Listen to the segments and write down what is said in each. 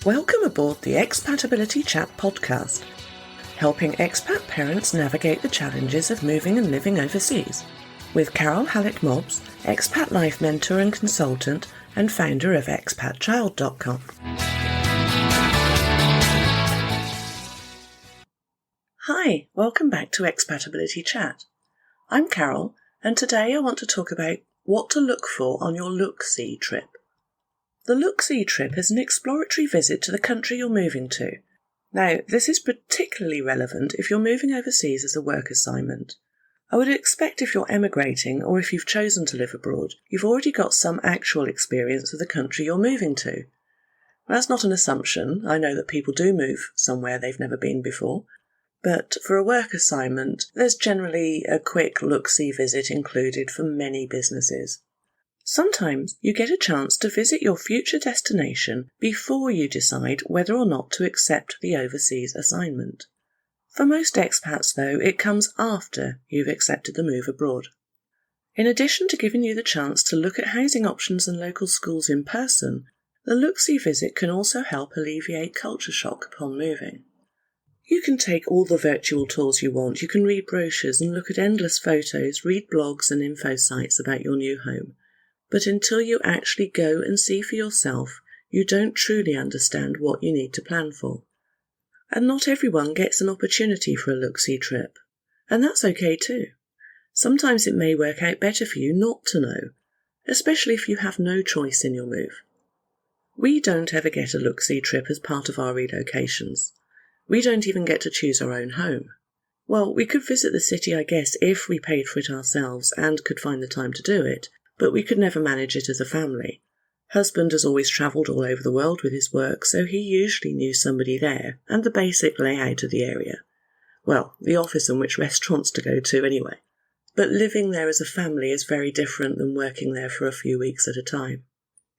Welcome aboard the Expatability Chat podcast, helping expat parents navigate the challenges of moving and living overseas, with Carole Hallett, expat life mentor and consultant and founder of expatchild.com. Hi, welcome back to Expatability Chat. I'm Carole, and today I want to talk about what to look for on your look-see trip. The look-see trip is an exploratory visit to the country you're moving to. Now, this is particularly relevant if you're moving overseas as a work assignment. I would expect if you're emigrating or if you've chosen to live abroad, you've already got some actual experience of the country you're moving to. That's not an assumption. I know that people do move somewhere they've never been before. But for a work assignment, there's generally a quick look-see visit included for many businesses. Sometimes you get a chance to visit your future destination before you decide whether or not to accept the overseas assignment. For most expats, though, it comes after you've accepted the move abroad. In addition to giving you the chance to look at housing options and local schools in person, the look-see visit can also help alleviate culture shock upon moving. You can take all the virtual tours you want, you can read brochures and look at endless photos, read blogs and info sites about your new home. But until you actually go and see for yourself, you don't truly understand what you need to plan for. And not everyone gets an opportunity for a look-see trip. And that's okay too. Sometimes it may work out better for you not to know, especially if you have no choice in your move. We don't ever get a look-see trip as part of our relocations. We don't even get to choose our own home. Well, we could visit the city, I guess, if we paid for it ourselves and could find the time to do it, but we could never manage it as a family. Husband has always travelled all over the world with his work, so he usually knew somebody there and the basic layout of the area. Well, the office and which restaurants to go to anyway. But living there as a family is very different than working there for a few weeks at a time.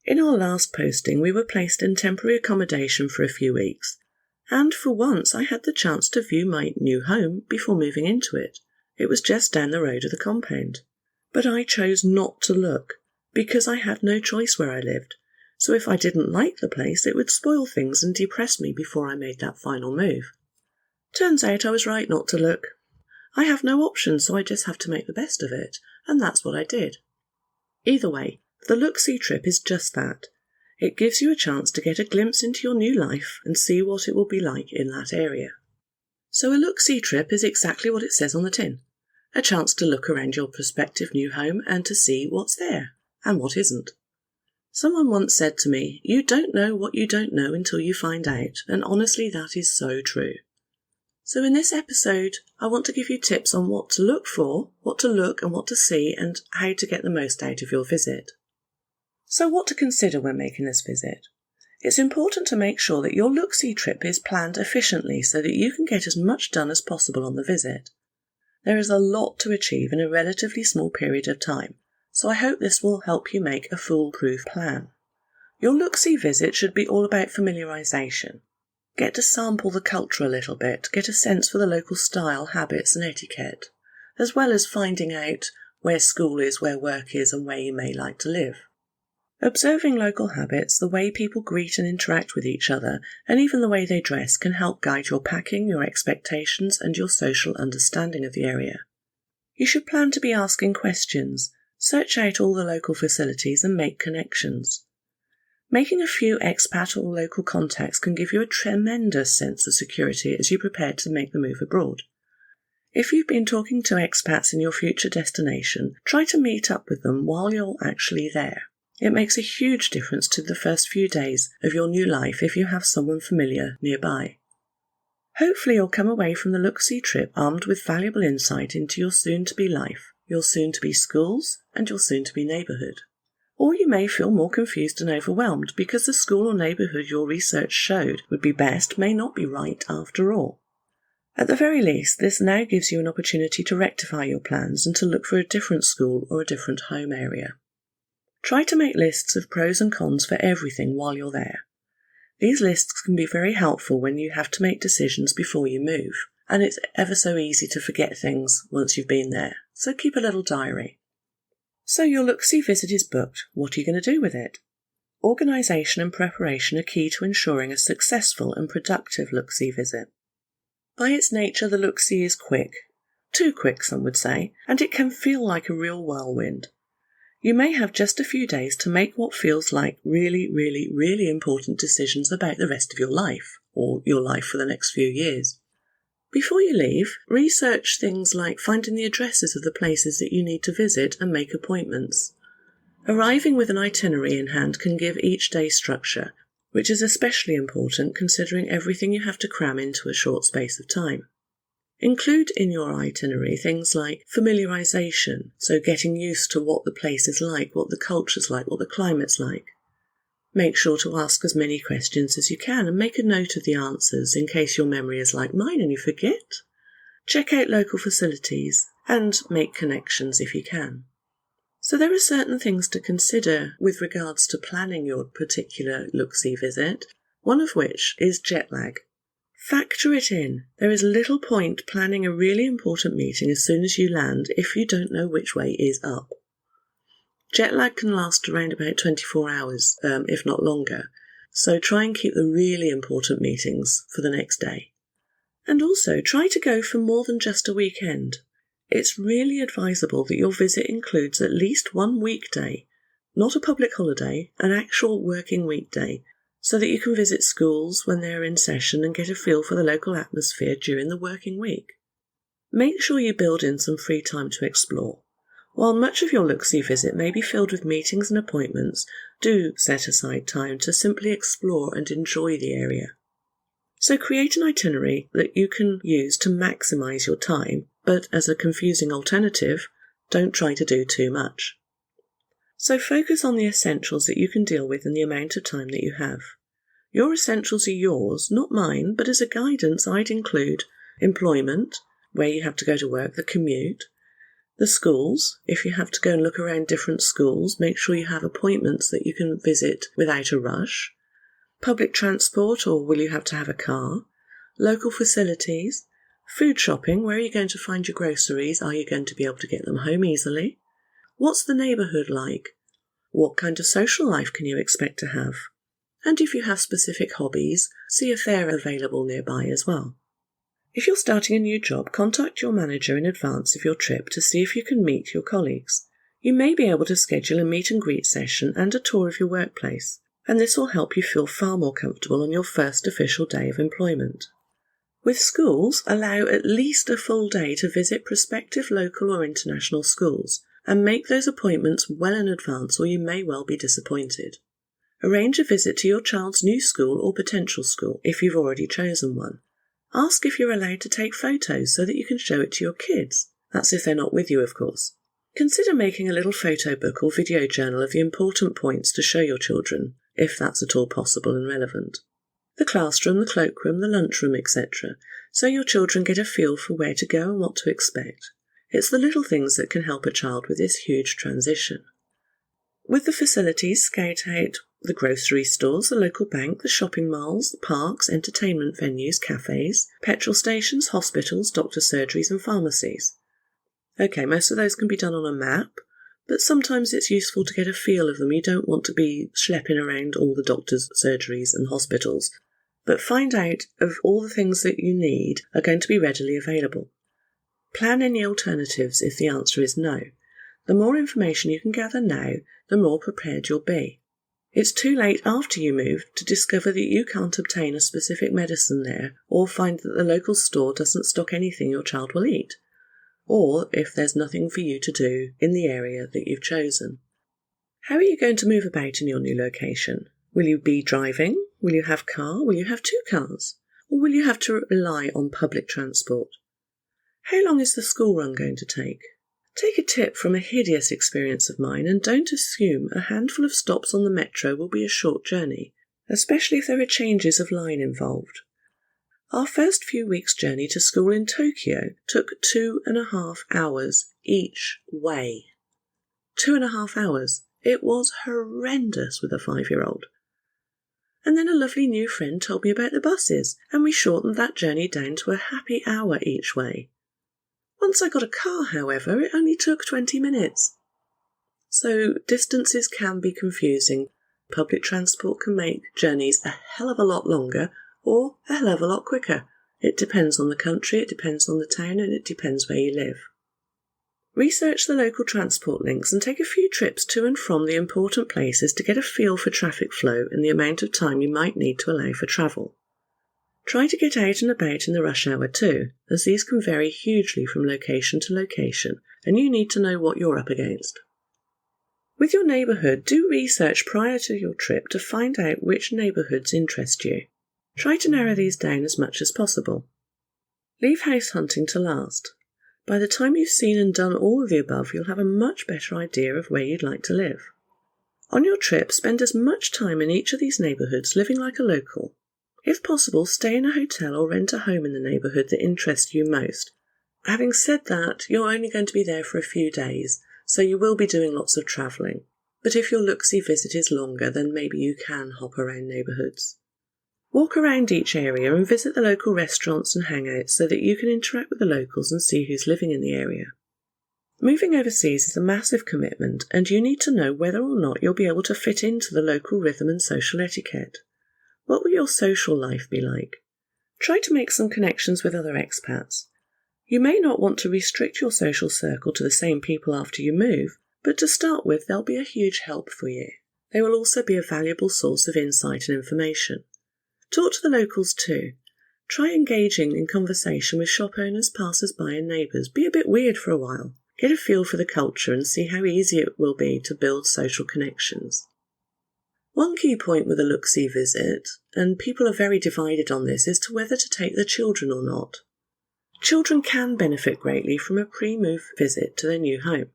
In our last posting, we were placed in temporary accommodation for a few weeks, and for once I had the chance to view my new home before moving into it. It was just down the road of the compound. But I chose not to look, because I had no choice where I lived, so if I didn't like the place it would spoil things and depress me before I made that final move. Turns out I was right not to look. I have no option, so I just have to make the best of it, and that's what I did. Either way, the look-see trip is just that. It gives you a chance to get a glimpse into your new life and see what it will be like in that area. So a look-see trip is exactly what it says on the tin. A chance to look around your prospective new home and to see what's there and what isn't. Someone once said to me, "You don't know what you don't know until you find out," and honestly that is so true. So in this episode, I want to give you tips on what to look for, what to look and what to see, and how to get the most out of your visit. So what to consider when making this visit? It's important to make sure that your look-see trip is planned efficiently so that you can get as much done as possible on the visit. There is a lot to achieve in a relatively small period of time, so I hope this will help you make a foolproof plan. Your look-see visit should be all about familiarisation. Get to sample the culture a little bit, get a sense for the local style, habits and etiquette, as well as finding out where school is, where work is and where you may like to live. Observing local habits, the way people greet and interact with each other, and even the way they dress can help guide your packing, your expectations, and your social understanding of the area. You should plan to be asking questions, search out all the local facilities, and make connections. Making a few expat or local contacts can give you a tremendous sense of security as you prepare to make the move abroad. If you've been talking to expats in your future destination, try to meet up with them while you're actually there. It makes a huge difference to the first few days of your new life if you have someone familiar nearby. Hopefully you'll come away from the look-see trip armed with valuable insight into your soon-to-be life, your soon-to-be schools, and your soon-to-be neighbourhood. Or you may feel more confused and overwhelmed because the school or neighbourhood your research showed would be best may not be right after all. At the very least, this now gives you an opportunity to rectify your plans and to look for a different school or a different home area. Try to make lists of pros and cons for everything while you're there. These lists can be very helpful when you have to make decisions before you move, and it's ever so easy to forget things once you've been there, so keep a little diary. So your look-see visit is booked. What are you going to do with it? organisation and preparation are key to ensuring a successful and productive look-see visit. By its nature, the look-see is quick. Too quick, some would say, and it can feel like a real whirlwind. You may have just a few days to make what feels like really, really, really important decisions about the rest of your life, or your life for the next few years. Before you leave, research things like finding the addresses of the places that you need to visit and make appointments. Arriving with an itinerary in hand can give each day structure, which is especially important considering everything you have to cram into a short space of time. Include in your itinerary things like familiarisation, so getting used to what the place is like, what the culture's like, what the climate's like. Make sure to ask as many questions as you can and make a note of the answers in case your memory is like mine and you forget. Check out local facilities and make connections if you can. So there are certain things to consider with regards to planning your particular look-see visit, one of which is jet lag. Factor it in. There is little point planning a really important meeting as soon as you land if you don't know which way is up. Jet lag can last around about 24 hours, if not longer, so try and keep the really important meetings for the next day. And also try to go for more than just a weekend. It's really advisable that your visit includes at least one weekday, not a public holiday, an actual working weekday, so that you can visit schools when they're in session and get a feel for the local atmosphere during the working week. Make sure you build in some free time to explore. While much of your look-see visit may be filled with meetings and appointments, do set aside time to simply explore and enjoy the area. So create an itinerary that you can use to maximise your time, but as a confusing alternative, don't try to do too much. So focus on the essentials that you can deal with in the amount of time that you have. Your essentials are yours, not mine, but as a guidance I'd include employment, where you have to go to work, the commute, the schools, if you have to go and look around different schools, make sure you have appointments that you can visit without a rush, public transport, or will you have to have a car, local facilities, food shopping, where are you going to find your groceries, are you going to be able to get them home easily, what's the neighbourhood like, what kind of social life can you expect to have, and if you have specific hobbies, see if they're available nearby as well. If you're starting a new job, contact your manager in advance of your trip to see if you can meet your colleagues. You may be able to schedule a meet and greet session and a tour of your workplace, and this will help you feel far more comfortable on your first official day of employment. With schools, allow at least a full day to visit prospective local or international schools, and make those appointments well in advance or you may well be disappointed. Arrange a visit to your child's new school or potential school if you've already chosen one. Ask if you're allowed to take photos so that you can show it to your kids. That's if they're not with you, of course. Consider making a little photo book or video journal of the important points to show your children, if that's at all possible and relevant. The classroom, the cloakroom, the lunchroom, etc., so your children get a feel for where to go and what to expect. It's the little things that can help a child with this huge transition. With the facilities, scout out the grocery stores, the local bank, the shopping malls, the parks, entertainment venues, cafes, petrol stations, hospitals, doctor surgeries and pharmacies. Okay, most of those can be done on a map, but sometimes it's useful to get a feel of them. You don't want to be schlepping around all the doctors' surgeries and hospitals, but find out if all the things that you need are going to be readily available. Plan any alternatives if the answer is no. The more information you can gather now, the more prepared you'll be. It's too late after you move to discover that you can't obtain a specific medicine there, or find that the local store doesn't stock anything your child will eat, or if there's nothing for you to do in the area that you've chosen. How are you going to move about in your new location? Will you be driving? Will you have a car? Will you have 2 cars? Or will you have to rely on public transport? How long is the school run going to take? Take a tip from a hideous experience of mine and don't assume a handful of stops on the metro will be a short journey, especially if there are changes of line involved. Our first few weeks' journey to school in Tokyo took 2.5 hours each way. 2.5 hours. It was horrendous with a 5-year-old. And then a lovely new friend told me about the buses, and we shortened that journey down to a happy hour each way. Once I got a car, however, it only took 20 minutes. So distances can be confusing. Public transport can make journeys a hell of a lot longer or a hell of a lot quicker. It depends on the country, it depends on the town, and it depends where you live. Research the local transport links and take a few trips to and from the important places to get a feel for traffic flow and the amount of time you might need to allow for travel. Try to get out and about in the rush hour too, as these can vary hugely from location to location, and you need to know what you're up against. With your neighbourhood, do research prior to your trip to find out which neighbourhoods interest you. Try to narrow these down as much as possible. Leave house hunting to last. By the time you've seen and done all of the above, you'll have a much better idea of where you'd like to live. On your trip, spend as much time in each of these neighbourhoods living like a local. If possible, stay in a hotel or rent a home in the neighbourhood that interests you most. Having said that, you're only going to be there for a few days, so you will be doing lots of travelling. But if your look-see visit is longer, then maybe you can hop around neighbourhoods. Walk around each area and visit the local restaurants and hangouts so that you can interact with the locals and see who's living in the area. Moving overseas is a massive commitment, and you need to know whether or not you'll be able to fit into the local rhythm and social etiquette. What will your social life be like? Try to make some connections with other expats. You may not want to restrict your social circle to the same people after you move, but to start with, they'll be a huge help for you. They will also be a valuable source of insight and information. Talk to the locals too. Try engaging in conversation with shop owners, passers-by and neighbours. Be a bit weird for a while. Get a feel for the culture and see how easy it will be to build social connections. One key point with a look-see visit, and people are very divided on this, is to whether to take the children or not. Children can benefit greatly from a pre-move visit to their new home,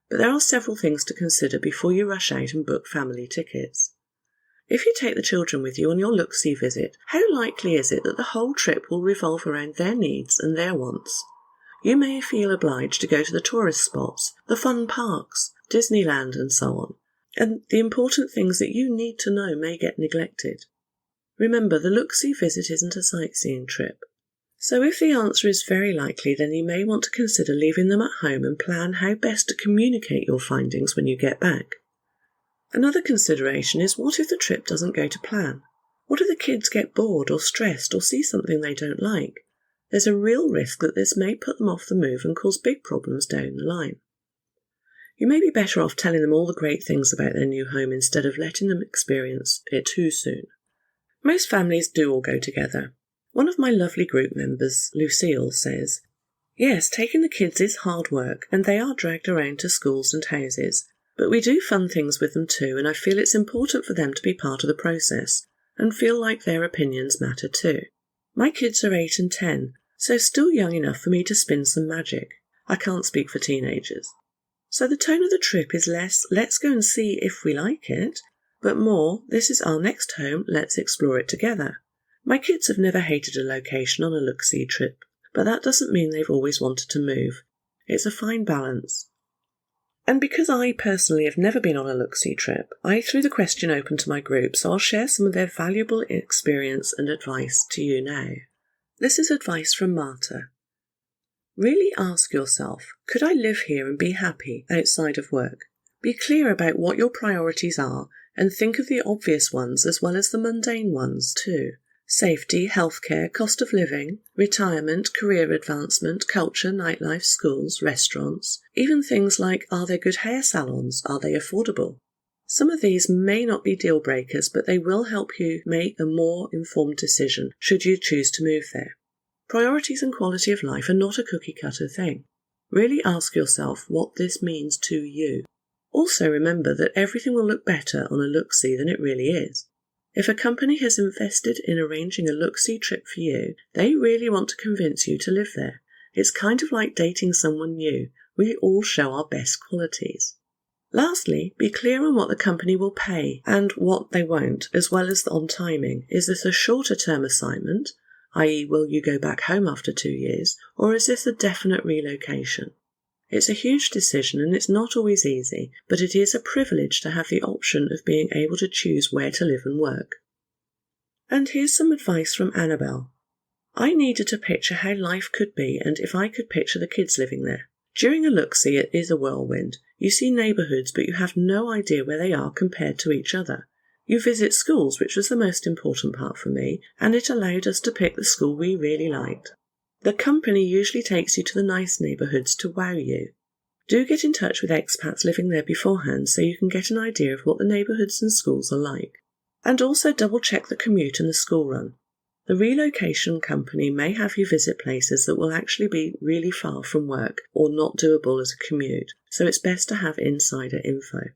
but there are several things to consider before you rush out and book family tickets. If you take the children with you on your look-see visit, how likely is it that the whole trip will revolve around their needs and their wants? You may feel obliged to go to the tourist spots, the fun parks, Disneyland and so on, and the important things that you need to know may get neglected. Remember, the look-see visit isn't a sightseeing trip. So if the answer is very likely, then you may want to consider leaving them at home and plan how best to communicate your findings when you get back. Another consideration is, what if the trip doesn't go to plan? What if the kids get bored or stressed or see something they don't like? There's a real risk that this may put them off the move and cause big problems down the line. You may be better off telling them all the great things about their new home instead of letting them experience it too soon. Most families do all go together. One of my lovely group members, Lucille, says, "Yes, taking the kids is hard work, and they are dragged around to schools and houses. But we do fun things with them too, and I feel it's important for them to be part of the process and feel like their opinions matter too. My kids are 8 and 10, so still young enough for me to spin some magic. I can't speak for teenagers. So the tone of the trip is less, let's go and see if we like it, but more, this is our next home, let's explore it together. My kids have never hated a location on a look-see trip, but that doesn't mean they've always wanted to move. It's a fine balance." And because I personally have never been on a look-see trip, I threw the question open to my group, so I'll share some of their valuable experience and advice to you now. This is advice from Marta. Really ask yourself, could I live here and be happy outside of work? Be clear about what your priorities are and think of the obvious ones as well as the mundane ones too. Safety, healthcare, cost of living, retirement, career advancement, culture, nightlife, schools, restaurants, even things like, are there good hair salons? Are they affordable? Some of these may not be deal breakers, but they will help you make a more informed decision should you choose to move there. Priorities and quality of life are not a cookie-cutter thing. Really ask yourself what this means to you. Also remember that everything will look better on a look-see than it really is. If a company has invested in arranging a look-see trip for you, they really want to convince you to live there. It's kind of like dating someone new. We all show our best qualities. Lastly, be clear on what the company will pay and what they won't, as well as on timing. Is this a shorter-term assignment, i.e. will you go back home after 2 years, or is this a definite relocation? It's a huge decision and it's not always easy, but it is a privilege to have the option of being able to choose where to live and work. And here's some advice from Annabelle. I needed to picture how life could be and if I could picture the kids living there. During a look-see, it is a whirlwind. You see neighbourhoods, but you have no idea where they are compared to each other. You visit schools, which was the most important part for me, and it allowed us to pick the school we really liked. The company usually takes you to the nice neighbourhoods to wow you. Do get in touch with expats living there beforehand so you can get an idea of what the neighbourhoods and schools are like. And also double check the commute and the school run. The relocation company may have you visit places that will actually be really far from work or not doable as a commute, so it's best to have insider info.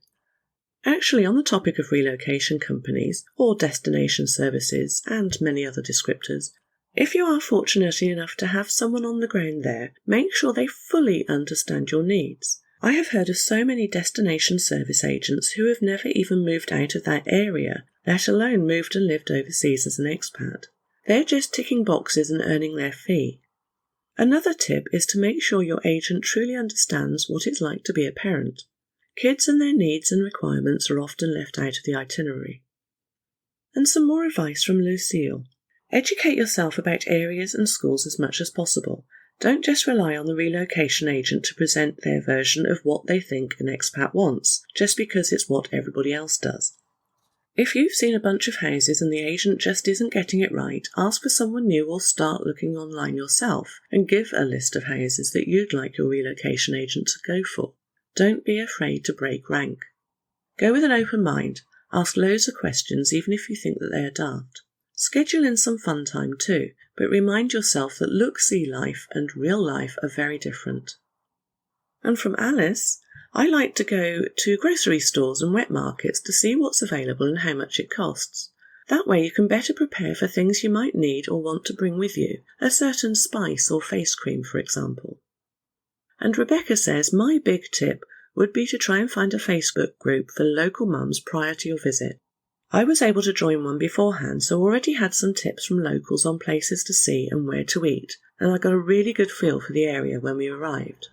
Actually, on the topic of relocation companies, or destination services, and many other descriptors, if you are fortunate enough to have someone on the ground there, make sure they fully understand your needs. I have heard of so many destination service agents who have never even moved out of that area, let alone moved and lived overseas as an expat. They're just ticking boxes and earning their fee. Another tip is to make sure your agent truly understands what it's like to be a parent. Kids and their needs and requirements are often left out of the itinerary. And some more advice from Lucille. Educate yourself about areas and schools as much as possible. Don't just rely on the relocation agent to present their version of what they think an expat wants, just because it's what everybody else does. If you've seen a bunch of houses and the agent just isn't getting it right, ask for someone new or start looking online yourself and give a list of houses that you'd like your relocation agent to go for. Don't be afraid to break rank. Go with an open mind. Ask loads of questions even if you think that they are daft. Schedule in some fun time too, but remind yourself that look-see life and real life are very different. And from Alice, I like to go to grocery stores and wet markets to see what's available and how much it costs. That way you can better prepare for things you might need or want to bring with you, a certain spice or face cream, for example. And Rebecca says, my big tip would be to try and find a Facebook group for local mums prior to your visit. I was able to join one beforehand, so already had some tips from locals on places to see and where to eat, and I got a really good feel for the area when we arrived.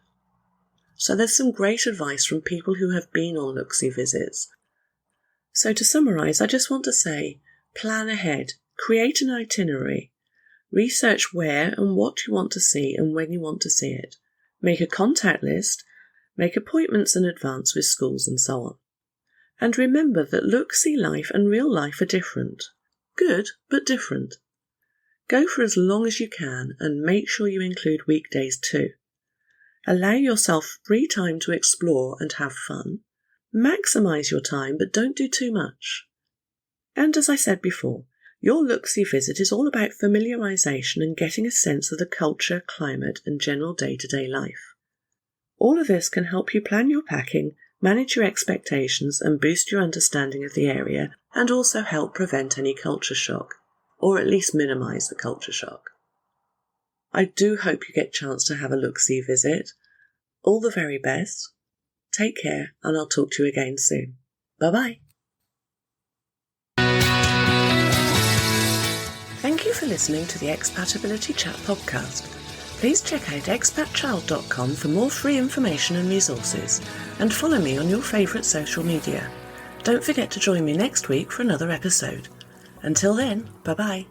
So there's some great advice from people who have been on look-see visits. So to summarise, I just want to say, plan ahead, create an itinerary, research where and what you want to see and when you want to see it. Make a contact list, make appointments in advance with schools and so on. And remember that look-see life and real life are different. Good, but different. Go for as long as you can and make sure you include weekdays too. Allow yourself free time to explore and have fun. Maximise your time, but don't do too much. And as I said before, your look-see visit is all about familiarisation and getting a sense of the culture, climate and general day-to-day life. All of this can help you plan your packing, manage your expectations and boost your understanding of the area, and also help prevent any culture shock, or at least minimise the culture shock. I do hope you get a chance to have a look-see visit. All the very best. Take care, and I'll talk to you again soon. Bye-bye. Thank you for listening to the Expatability Chat podcast. Please check out expatchild.com for more free information and resources, and follow me on your favourite social media. Don't forget to join me next week for another episode. Until then, bye-bye.